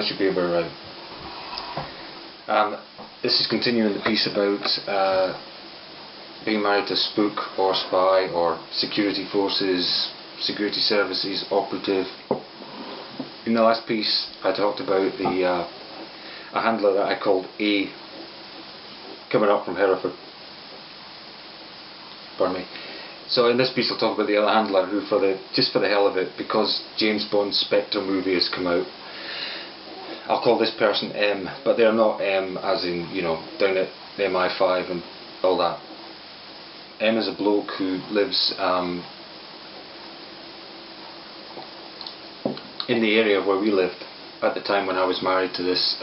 How's your behaviour right? This is continuing the piece about being married to a spook or spy or security forces, security services, operative. In the last piece I talked about a handler that I called A, coming up from Hereford. Pardon me. So in this piece I'll talk about the other handler who, just for the hell of it, because James Bond's Spectre movie has come out, I'll call this person M, but they're not M as in, you know, down at the MI5 and all that. M is a bloke who lives in the area where we lived at the time when I was married to this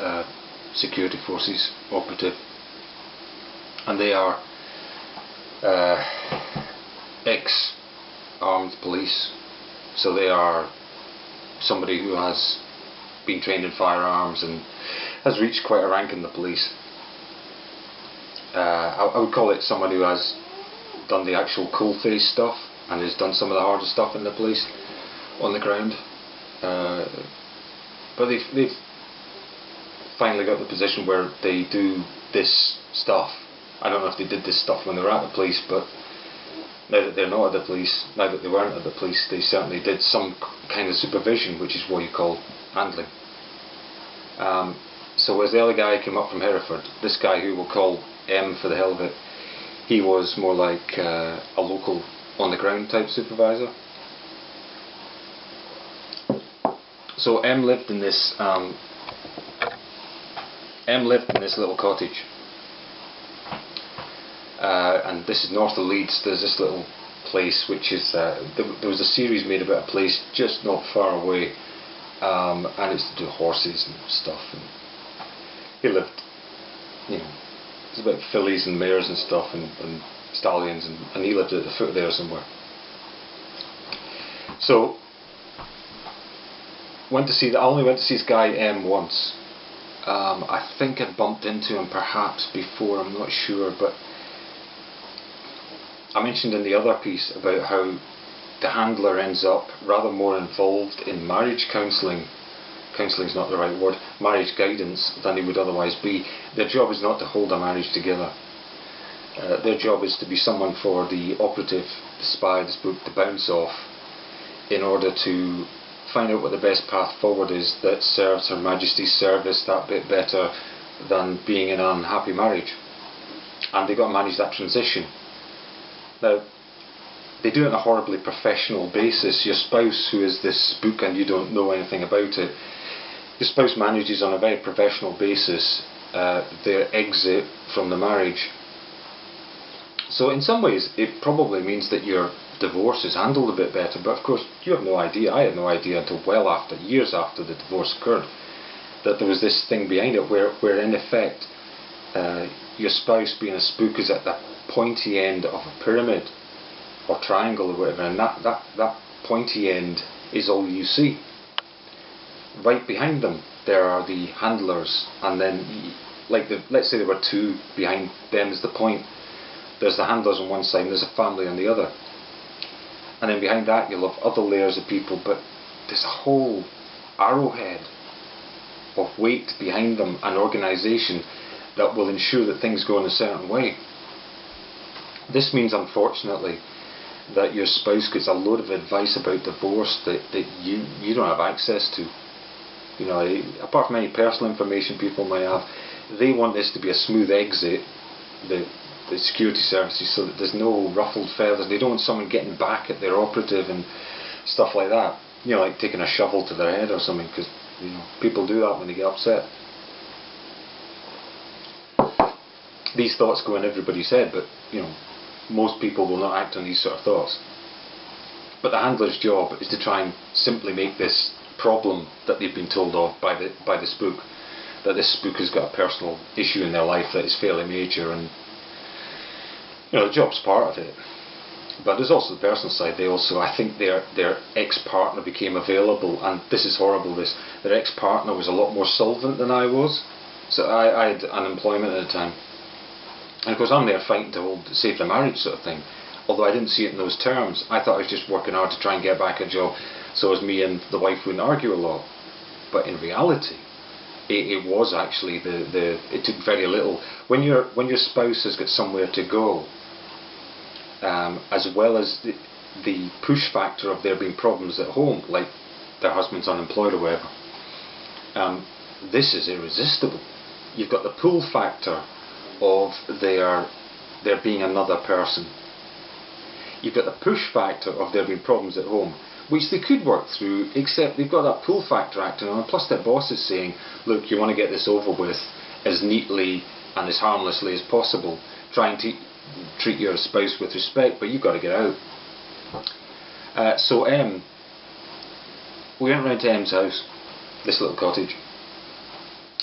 security forces operative, and they are ex-armed police, so they are somebody who has been trained in firearms and has reached quite a rank in the police. I would call it someone who has done the actual coalface stuff and has done some of the harder stuff in the police on the ground, but they've finally got the position where they do this stuff. I don't know if they did this stuff when they were at the police, but now that they're not at the police, now that they weren't at the police, they certainly did some kind of supervision, which is what you call handling. So as the other guy came up from Hereford, this guy who we'll call M for the hell of it, he was more like a local on the ground type supervisor. So M lived in this little cottage, and this is north of Leeds. There's this little place which is there was a series made about a place just not far away, and it's to do with horses and stuff, and he lived, you know, it's about fillies and mares and stuff and stallions, and he lived at the foot there somewhere. So I only went to see this guy M once. I think I'd bumped into him perhaps before, I'm not sure, but I mentioned in the other piece about how the handler ends up rather more involved in marriage counselling. Counselling's not the right word, marriage guidance, than he would otherwise be. Their job is not to hold a marriage together. Their job is to be someone for the operative, the spy, the spook to bounce off in order to find out what the best path forward is that serves Her Majesty's service that bit better than being in an unhappy marriage. And they've got to manage that transition. Now, they do it on a horribly professional basis. Your spouse, who is this spook and you don't know anything about it, your spouse manages on a very professional basis their exit from the marriage. So in some ways it probably means that your divorce is handled a bit better, but of course you have no idea, I had no idea until well after, years after the divorce occurred, that there was this thing behind it where in effect your spouse, being a spook, is at the pointy end of a pyramid or triangle or whatever, and that pointy end is all you see. Right behind them there are the handlers, and then let's say there were two behind them as the point. There's the handlers on one side and there's a family on the other, and then behind that you'll have other layers of people, but there's a whole arrowhead of weight behind them, an organisation that will ensure that things go in a certain way. This means, unfortunately, that your spouse gets a load of advice about divorce that you don't have access to. You know, apart from any personal information people might have, they want this to be a smooth exit, the security services, so that there's no ruffled feathers. They don't want someone getting back at their operative and stuff like that. You know, like taking a shovel to their head or something, because, you know, people do that when they get upset. These thoughts go in everybody's head, but, you know, most people will not act on these sort of thoughts. But the handler's job is to try and simply make this problem that they've been told of by the spook, that this spook has got a personal issue in their life that is fairly major, and, you know, the job's part of it. But there's also the personal side. They also, I think their ex-partner became available, and this is horrible, their ex-partner was a lot more solvent than I was, so I had unemployment at the time. And of course I'm there fighting to save the marriage sort of thing, although I didn't see it in those terms. I thought I was just working hard to try and get back a job so as me and the wife wouldn't argue a lot. But in reality, It was actually it took very little. When your spouse has got somewhere to go, as well as the push factor of there being problems at home, like their husband's unemployed or whatever, this is irresistible. You've got the pull factor of there being another person. You've got the push factor of there being problems at home, which they could work through, except they've got that pull factor acting on, plus their boss is saying, look, you want to get this over with as neatly and as harmlessly as possible, trying to treat your spouse with respect, but you've got to get out. So we went round to M's house, this little cottage,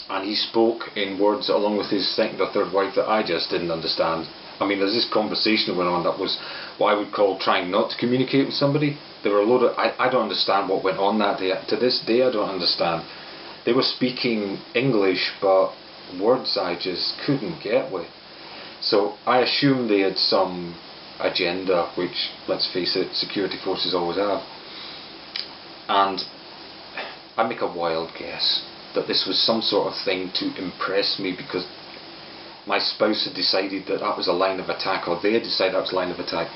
and he spoke in words along with his second or third wife that I just didn't understand. I mean, there's this conversation that went on that was what I would call trying not to communicate with somebody. There were a load of, I don't understand what went on that day. To this day I don't understand. They were speaking English, but words I just couldn't get with. So I assume they had some agenda, which, let's face it, security forces always have. And I make a wild guess that this was some sort of thing to impress me, because my spouse had decided that that was a line of attack, or they had decided that was a line of attack.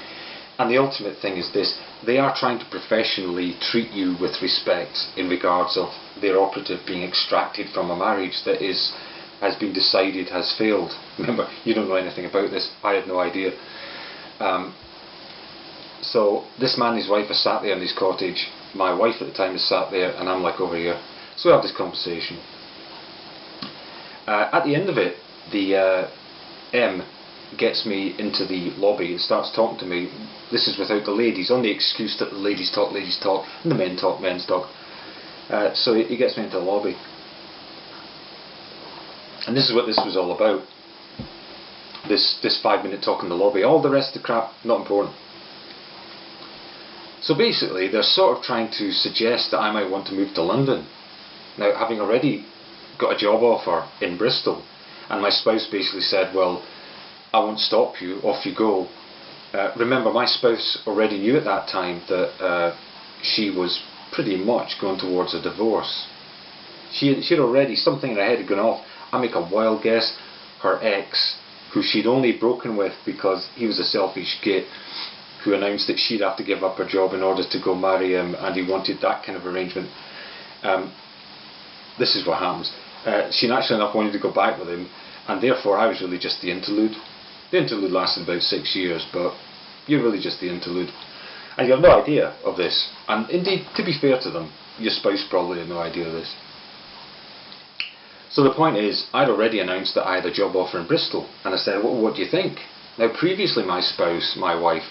And the ultimate thing is this: they are trying to professionally treat you with respect in regards of their operative being extracted from a marriage that has been decided has failed. Remember, you don't know anything about this. I had no idea. So this man and his wife are sat there in his cottage. My wife at the time is sat there, and I'm like over here. So we have this conversation. At the end of it, the M gets me into the lobby and starts talking to me. This is without the ladies, on the excuse that the ladies talk, and the men talk, men's talk. So he gets me into the lobby. And this is what this was all about. This 5-minute talk in the lobby. All the rest of the crap, not important. So basically, they're sort of trying to suggest that I might want to move to London. Now, having already got a job offer in Bristol, and my spouse basically said, well, I won't stop you, off you go. Remember, my spouse already knew at that time that she was pretty much going towards a divorce. She'd already, something in her head had gone off. I make a wild guess, her ex, who she'd only broken with because he was a selfish git, who announced that she'd have to give up her job in order to go marry him, and he wanted that kind of arrangement. This is what happens. She naturally enough wanted to go back with him, and therefore I was really just the interlude. The interlude lasted about 6 years, but you're really just the interlude. And you have no idea of this. And indeed, to be fair to them, your spouse probably had no idea of this. So the point is, I'd already announced that I had a job offer in Bristol, and I said, well, what do you think? Now previously my spouse, my wife,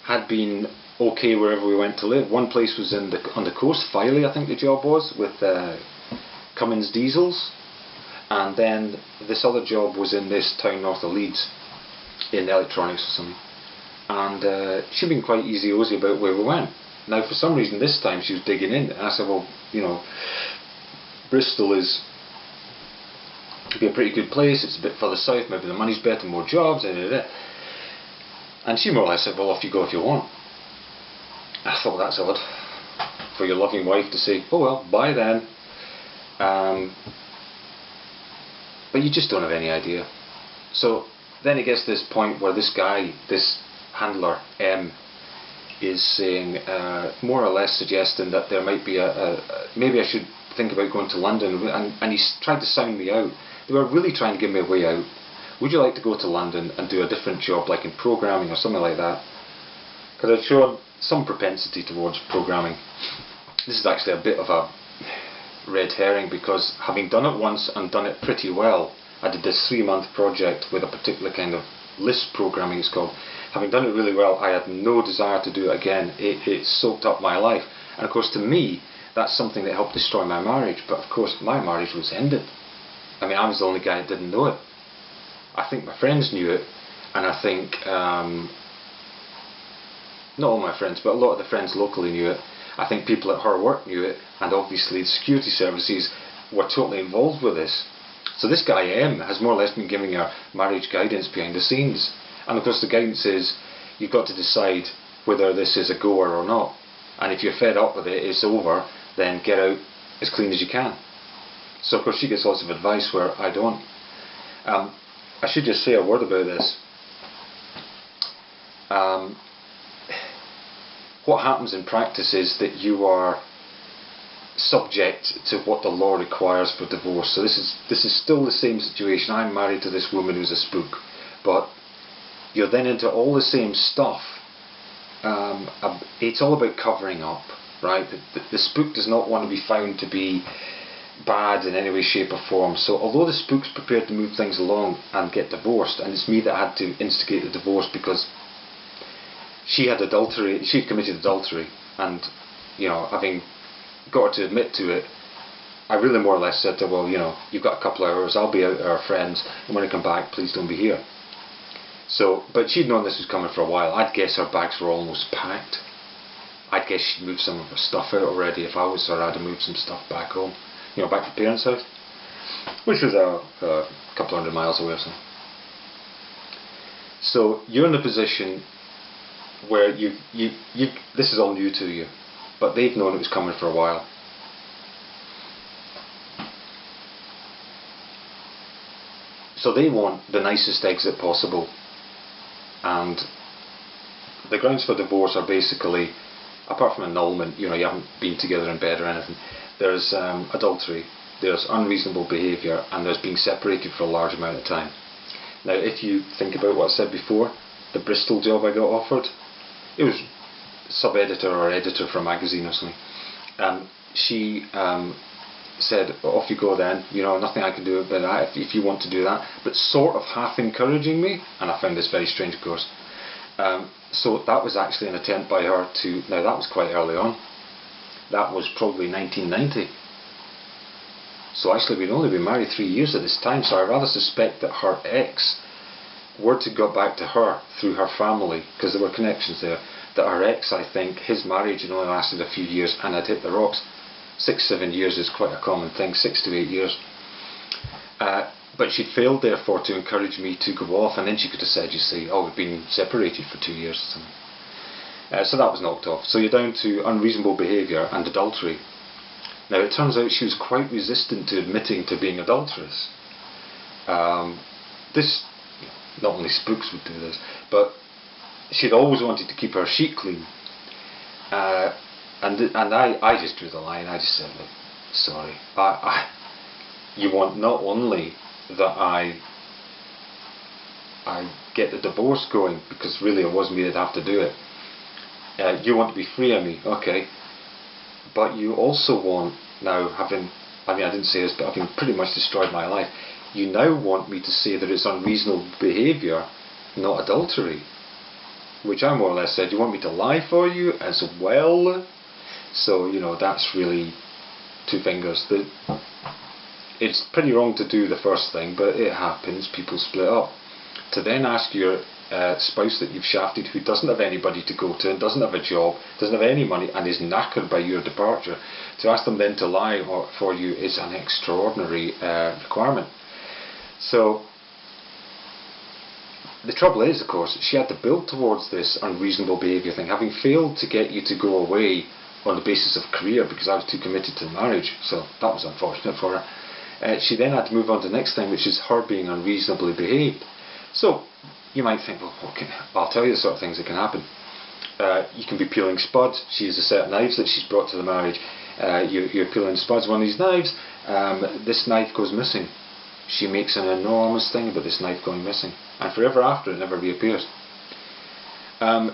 had been okay wherever we went to live. One place was on the coast, Filey I think the job was, with Cummins diesels, and then this other job was in this town north of Leeds, in electronics or something. And she'd been quite easy-ozy about where we went. Now for some reason this time she was digging in, and I said, well, you know, Bristol could be a pretty good place, it's a bit further south, maybe the money's better, more jobs, and she more or less said, well, off you go if you want. I thought, well, that's odd for your loving wife to say, oh well, bye then. But you just don't have any idea. So then it gets to this point where this guy, this handler, M, is saying, more or less suggesting that there might be maybe I should think about going to London, and he's tried to sound me out. They were really trying to give me a way out. Would you like to go to London and do a different job, like in programming or something like that? Because I'd shown some propensity towards programming. This is actually a bit of a red herring, because having done it once and done it pretty well, I did this 3-month project with a particular kind of Lisp programming, it's called. Having done it really well, I had no desire to do it again. It soaked up my life, and of course to me that's something that helped destroy my marriage. But of course my marriage was ended. I mean, I was the only guy that didn't know it. I think my friends knew it, and I think not all my friends, but a lot of the friends locally knew it. I think people at her work knew it, and obviously the security services were totally involved with this. So this guy M has more or less been giving her marriage guidance behind the scenes. And of course the guidance is, you've got to decide whether this is a goer or not. And if you're fed up with it, it's over, then get out as clean as you can. So of course she gets lots of advice where I don't. I should just say a word about this. What happens in practice is that you are subject to what the law requires for divorce. So this is still the same situation. I'm married to this woman who's a spook, but you're then into all the same stuff. It's all about covering up, right? The spook does not want to be found to be bad in any way, shape or form. So although the spook's prepared to move things along and get divorced, and it's me that had to instigate the divorce because she had committed adultery, and having got her to admit to it, I really more or less said to her, well, you've got a couple of hours, I'll be out with our friends, and when I come back, please don't be here. So, but she'd known this was coming for a while. I'd guess her bags were almost packed. I'd guess she'd moved some of her stuff out already. If I was her, I'd have moved some stuff back home, back to parents' house, which was a couple hundred miles away or something. So you're in a position where this is all new to you, but they've known it was coming for a while. So they want the nicest exit possible, and the grounds for divorce are basically, apart from annulment, you haven't been together in bed or anything, there's adultery, there's unreasonable behaviour, and there's being separated for a large amount of time. Now if you think about what I said before, the Bristol job I got offered, it was sub-editor or editor for a magazine or something. She said, off you go then, nothing I can do about that if you want to do that, but sort of half encouraging me, and I found this very strange of course. So that was actually an attempt by her to, now that was quite early on, that was probably 1990. So actually we'd only been married 3 years at this time, so I rather suspect that her ex, word had got back to her through her family, because there were connections there, that her ex, I think, his marriage had only lasted a few years and had hit the rocks. 6-7 years is quite a common thing, 6 to 8 years. But she'd failed therefore to encourage me to go off, and then she could have said, you see, we've been separated for 2 years or something. So that was knocked off. So you're down to unreasonable behaviour and adultery. Now it turns out she was quite resistant to admitting to being adulterous. This, not only spooks would do this, but she'd always wanted to keep her sheet clean. And I just drew the line. I just said, look, sorry, you want not only that I get the divorce going, because really it was me that'd have to do it. You want to be free of me, okay, but you also want, now having, I didn't say this, but having pretty much destroyed my life, you now want me to say that it's unreasonable behaviour, not adultery, which I more or less said, you want me to lie for you as well? So that's really two fingers. It's pretty wrong to do the first thing, but it happens, people split up. To then ask your spouse that you've shafted, who doesn't have anybody to go to and doesn't have a job, doesn't have any money, and is knackered by your departure, to ask them then to lie for you is an extraordinary requirement. So the trouble is, of course, she had to build towards this unreasonable behaviour thing, having failed to get you to go away on the basis of career because I was too committed to marriage, so that was unfortunate for her. She then had to move on to the next thing, which is her being unreasonably behaved. So you might think, well, I'll tell you the sort of things that can happen. You can be peeling spuds. She has a set of knives that she's brought to the marriage. You're peeling spuds. One of these knives, this knife goes missing. She makes an enormous thing about this knife going missing, and forever after it never reappears. The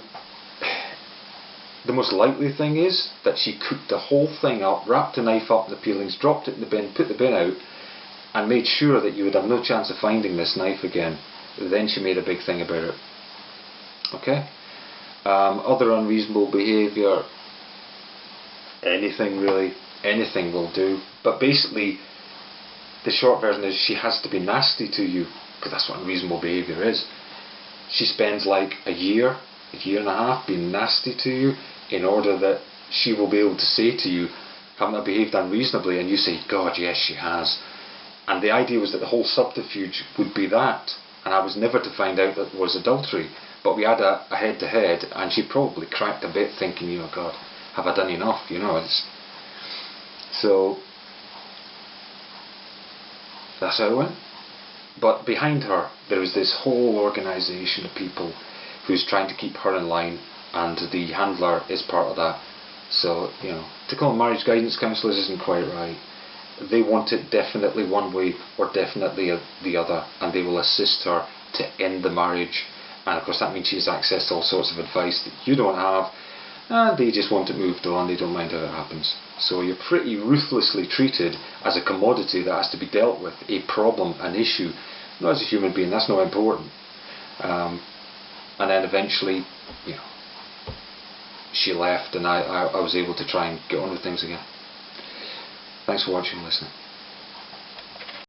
most likely thing is that she cooked the whole thing up, wrapped the knife up in the peelings, dropped it in the bin, put the bin out, and made sure that you would have no chance of finding this knife again. Then she made a big thing about it. Okay? Other unreasonable behaviour, anything really, anything will do. But basically, the short version is she has to be nasty to you, because that's what unreasonable behaviour is. She spends like a year and a half being nasty to you in order that she will be able to say to you, haven't I behaved unreasonably? And you say, God, yes, she has. And the idea was that the whole subterfuge would be that, and I was never to find out that it was adultery. But we had a head-to-head, and she probably cracked a bit thinking, God, have I done enough? So That's how it went. But behind her, there is this whole organisation of people who's trying to keep her in line, and the handler is part of that. So, to call them marriage guidance counsellors isn't quite right. They want it definitely one way or definitely the other, and they will assist her to end the marriage. And of course that means she has access to all sorts of advice that you don't have, and they just want it moved on. They don't mind how it happens. So you're pretty ruthlessly treated as a commodity that has to be dealt with, a problem, an issue, not as a human being. That's not important. And then eventually, she left, and I was able to try and get on with things again. Thanks for watching and listening.